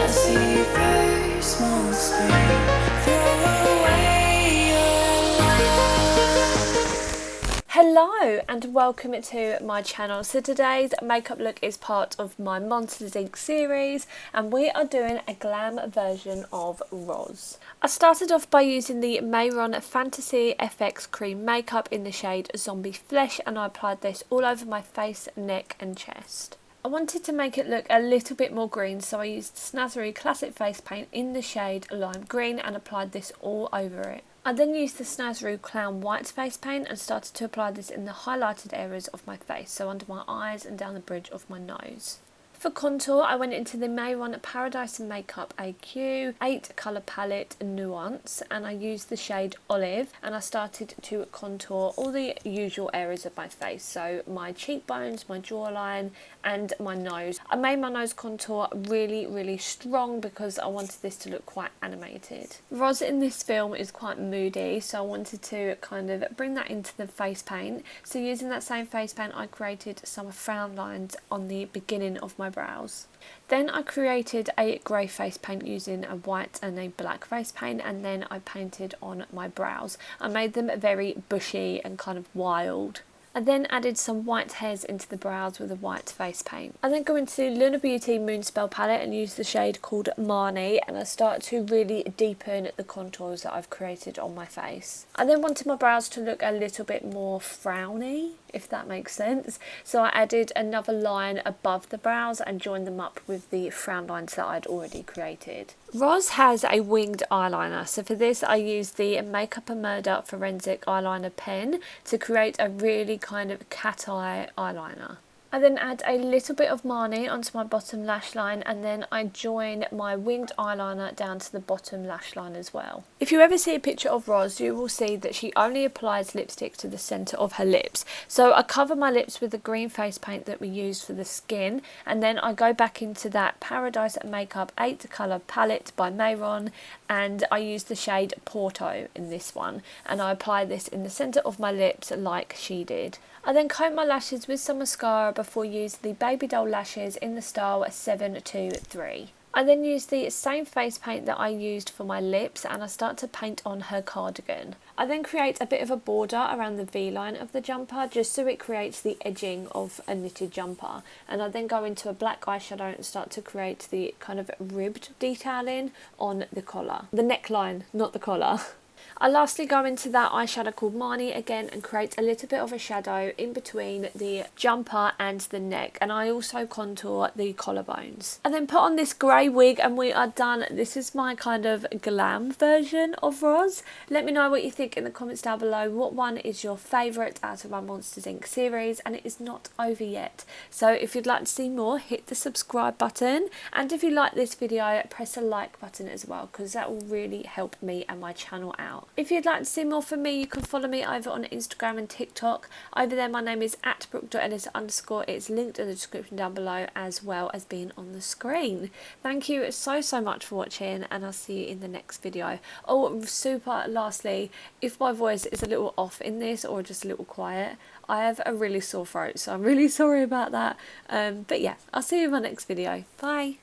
I see very small screen. Throw away your life. Hello and welcome to my channel. So today's makeup look is part of my Monsters Inc series and we are doing a glam version of Roz. I started off by using the Marnie Fantasy FX cream makeup in the shade Zombie Flesh, and I applied this all over my face, neck and chest. I wanted to make it look a little bit more green, so I used Snazzy Classic Face Paint in the shade Lime Green and applied this all over it. I then used the Snazzy Clown White Face Paint and started to apply this in the highlighted areas of my face, so under my eyes and down the bridge of my nose. For contour, I went into the Marnie Paradise Makeup AQ 8 colour palette Nuance, and I used the shade Olive, and I started to contour all the usual areas of my face, so my cheekbones, my jawline and my nose. I made my nose contour really strong because I wanted this to look quite animated. Roz in this film is quite moody, so I wanted to kind of bring that into the face paint. So using that same face paint, I created some frown lines on the beginning of my brows. Then I created a grey face paint using a white and a black face paint, and then I painted on my brows. I made them very bushy and kind of wild. I then added some white hairs into the brows with a white face paint. I then go into Lunar Beauty Moonspell palette and use the shade called Marnie, and I start to really deepen the contours that I've created on my face. I then wanted my brows to look a little bit more frowny, if that makes sense, so I added another line above the brows and joined them up with the frown lines that I'd already created. Roz has a winged eyeliner, so for this I used the Makeup and Murder Forensic Eyeliner Pen to create a really kind of cat eye eyeliner. I then add a little bit of Marnie onto my bottom lash line, and then I join my winged eyeliner down to the bottom lash line as well. If you ever see a picture of Roz, you will see that she only applies lipstick to the centre of her lips. So I cover my lips with the green face paint that we used for the skin, and then I go back into that Paradise Makeup 8 colour palette by Marnie, and I use the shade Porto in this one, and I apply this in the centre of my lips like she did. I then coat my lashes with some mascara before using the Baby Doll lashes in the style 723. I then use the same face paint that I used for my lips, and I start to paint on her cardigan. I then create a bit of a border around the V-line of the jumper just so it creates the edging of a knitted jumper, and I then go into a black eyeshadow and start to create the kind of ribbed detailing on the collar. The neckline, not the collar. I lastly go into that eyeshadow called Marnie again and create a little bit of a shadow in between the jumper and the neck, and I also contour the collarbones. I then put on this grey wig and we are done. This is my kind of glam version of Roz. Let me know what you think in the comments down below. What one is your favourite out of my Monsters Inc series? And it is not over yet, so if you'd like to see more, hit the subscribe button, and if you like this video, press the like button as well, because that will really help me and my channel out. If you'd like to see more from me, you can follow me over on Instagram and TikTok. Over there my name is @Brooke.Ellis_. It's linked in the description down below, as well as being on the screen. Thank you so much for watching, and I'll see you in the next video. Oh, super lastly, if my voice is a little off in this or just a little quiet, I have a really sore throat, so I'm really sorry about that. But yeah, I'll see you in my next video. Bye.